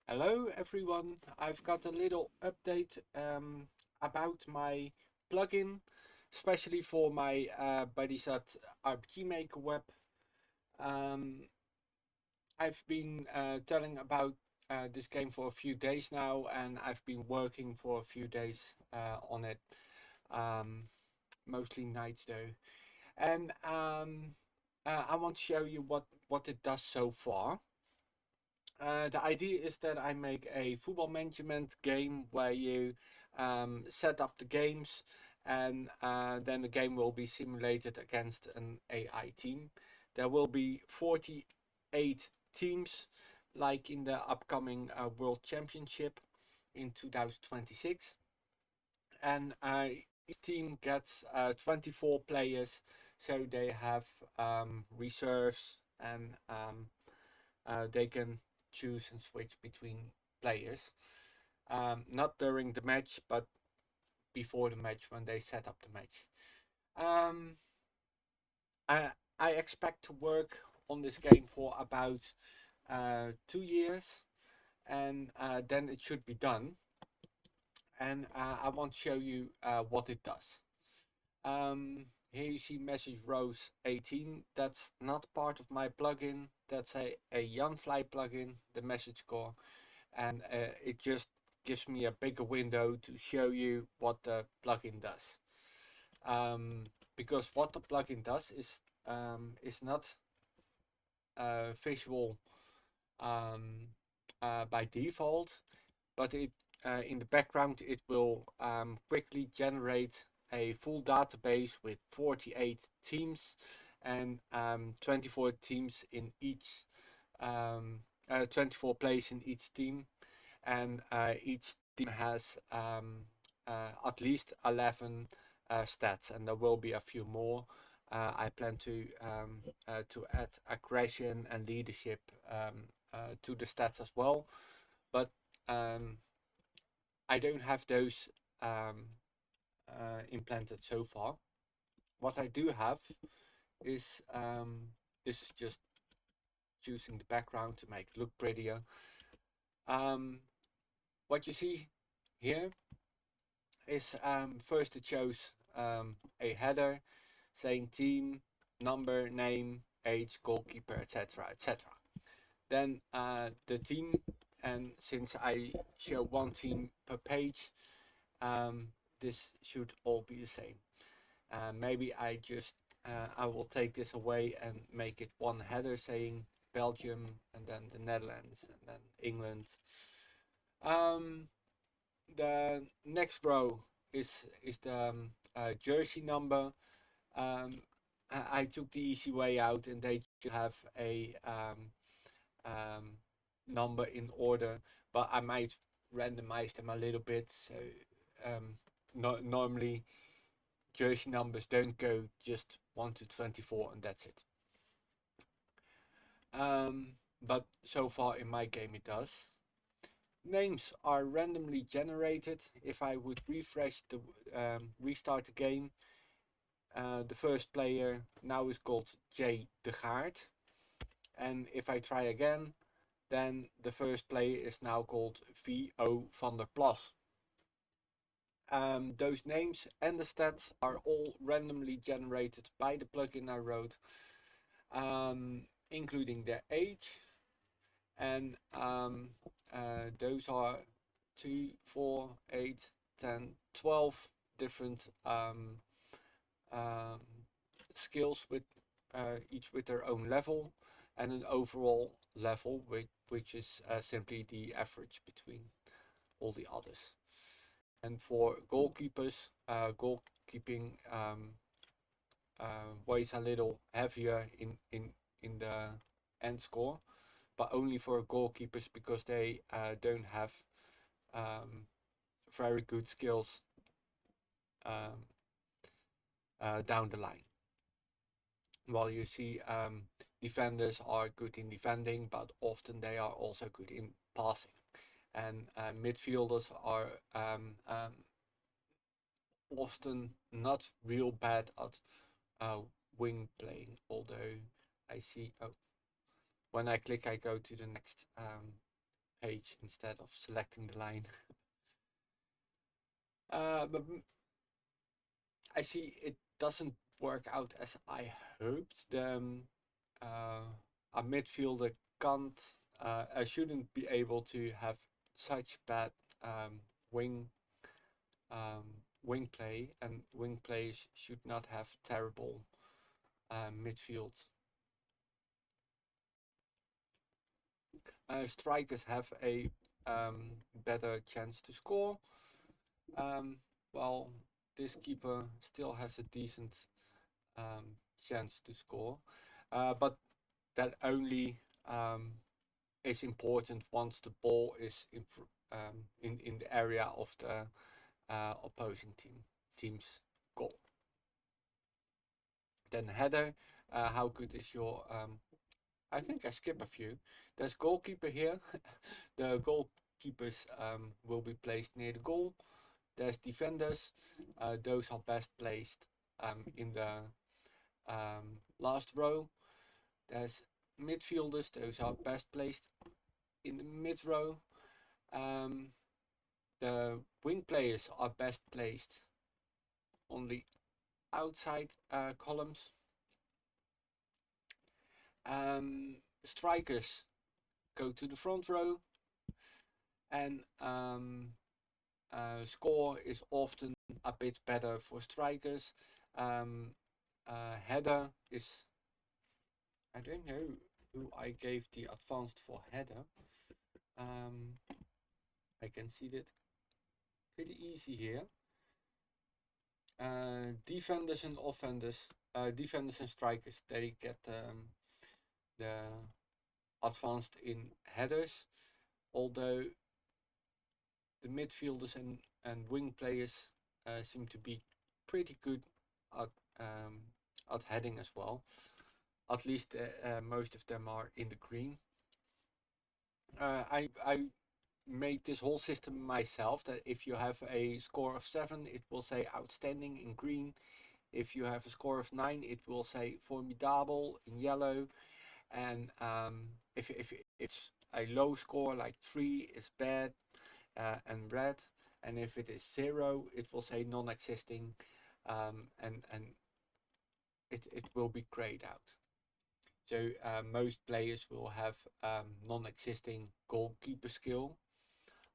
Hello everyone, I've got a little update about my plugin, especially for my buddies at RPG Maker web. Um, I've been telling about this game for a few days now, and I've been working for a few days on it, um, mostly nights though. And I want to show you what it does so far. The idea is that I make a football management game where you set up the games, and then the game will be simulated against an AI team. There will be 48 teams, like in the upcoming World Championship in 2026. And each team gets 24 players, so they have reserves, and they can choose and switch between players. Not during the match, but before the match when they set up the match. Um, I, I expect to work on this game for about 2 years, and then it should be done. And I want to show you what it does. Here you see message rows 18. That's not part of my plugin. That's a Yanfly plugin, the message core. And it just gives me a bigger window to show you what the plugin does. Because what the plugin does is not visual um, by default, but it in the background it will quickly generate a full database with 48 teams and 24 teams in each 24 players in each team, and each team has at least 11 stats, and there will be a few more. I plan to add aggression and leadership to the stats as well, but um, I don't have those implanted so far. What I do have is this is just choosing the background to make it look prettier. Um, what you see here is first it shows a header saying team, number, name, age, goalkeeper, etc., etc. Then the team, and since I show one team per page, this should all be the same. Maybe I will take this away and make it one header saying Belgium, and then the Netherlands, and then England. Um, the next row is the jersey number. I took the easy way out, and they should have a number in order, but I might randomize them a little bit. So normally jersey numbers don't go just 1 to 24, and that's it. But so far in my game it does. Names are randomly generated. If I would refresh the restart the game, the first player now is called J. de Gaard. And if I try again, then the first player is now called V.O. van der Plas. Those names and the stats are all randomly generated by the plugin I wrote, including their age. And those are 2, 4, 8, 10, 12 different um, skills with each with their own level, and an overall level which is simply the average between all the others. And for goalkeepers, goalkeeping weighs a little heavier in the end score, but only for goalkeepers because they don't have um, very good skills um, down the line. While you see defenders are good in defending, but often they are also good in passing. And midfielders are often not real bad at wing playing, although I see, oh, when I click I go to the next page instead of selecting the line. But I see it doesn't work out as I hoped. A midfielder can't, shouldn't be able to have such bad um, wing wing play, and wing plays should not have terrible midfield. Strikers have a better chance to score. Um, well, this keeper still has a decent chance to score, but that only is important once the ball is in the area of the opposing team's goal. Then header, how good is your? I think I skip a few. There's goalkeeper here. The goalkeepers will be placed near the goal. There's defenders. Those are best placed in the last row. There's midfielders. Those are best placed in the mid row. The wing players are best placed on the outside columns. Strikers go to the front row, and score is often a bit better for strikers. Header is, I don't know who I gave the advanced for header. I can see that pretty easy here. Defenders and offenders, defenders and strikers, they get the advanced in headers, although the midfielders and wing players seem to be pretty good at heading as well. At least most of them are in the green. I made this whole system myself, that if you have a score of 7, it will say outstanding in green. If you have a score of 9, it will say formidable in yellow. And if it's a low score like 3 is bad and red, and if it is 0, it will say non-existing, and it will be grayed out. So most players will have non-existing goalkeeper skill.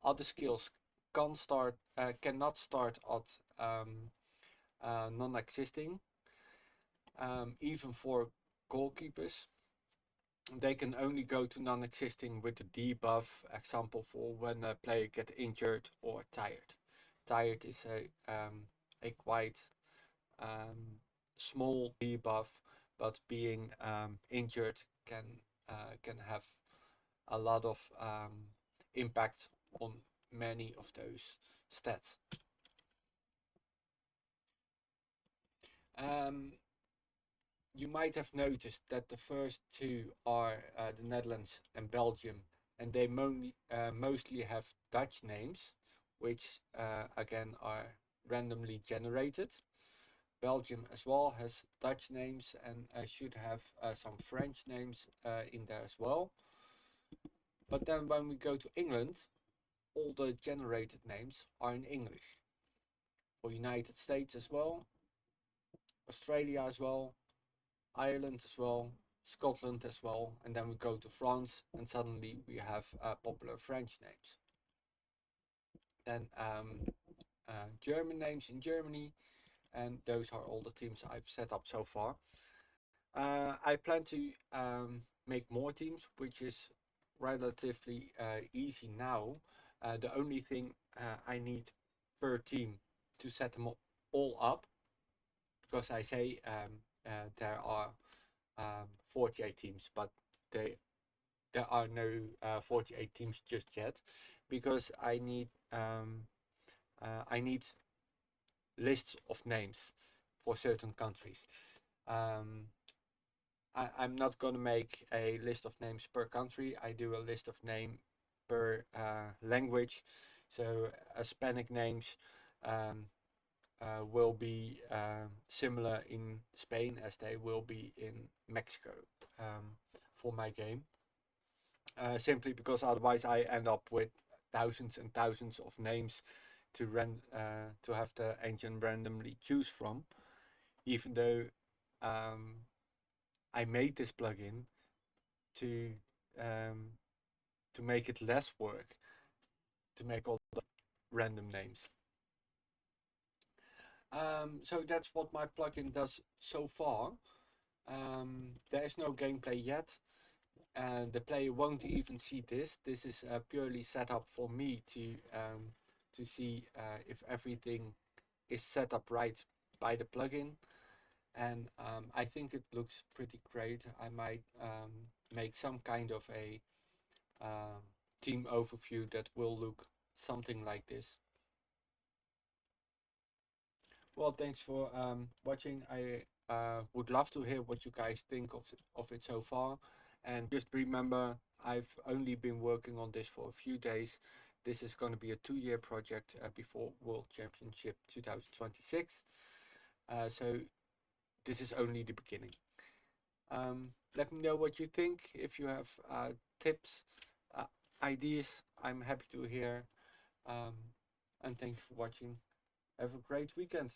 Other skills cannot start at non-existing. Even for goalkeepers, they can only go to non-existing with the debuff. Example for when a player gets injured or tired. Tired is a quite small debuff, but being injured can have a lot of impact on many of those stats. You might have noticed that the first two are the Netherlands and Belgium, and they mostly have Dutch names, which again are randomly generated. Belgium as well has Dutch names, and should have some French names in there as well. But then when we go to England, all the generated names are in English. For United States as well, Australia as well, Ireland as well, Scotland as well, and then we go to France, and suddenly we have popular French names. Then German names in Germany, and those are all the teams I've set up so far. I plan to make more teams, which is relatively easy now. The only thing I need per team to set them all up, because I say there are 48 teams, but there are no 48 teams just yet, because I need lists of names for certain countries. I'm not going to make a list of names per country. I do a list of name per language. So Hispanic names will be similar in Spain as they will be in Mexico for my game. simply because otherwise I end up with thousands and thousands of names to have the engine randomly choose from, even though um, I made this plugin to um, to make it less work to make all the random names. So that's what my plugin does so far. There is no gameplay yet, and the player won't even see this. This is purely set up for me to see if everything is set up right by the plugin. And I think it looks pretty great. I might make some kind of a um, team overview that will look something like this. Well, thanks for watching. I would love to hear what you guys think of it so far. And just remember, I've only been working on this for a few days. This is going to be a 2-year project before World Championship 2026. So this is only the beginning. Let me know what you think. If you have tips, uh, ideas, I'm happy to hear. Um, and thank you for watching. Have a great weekend.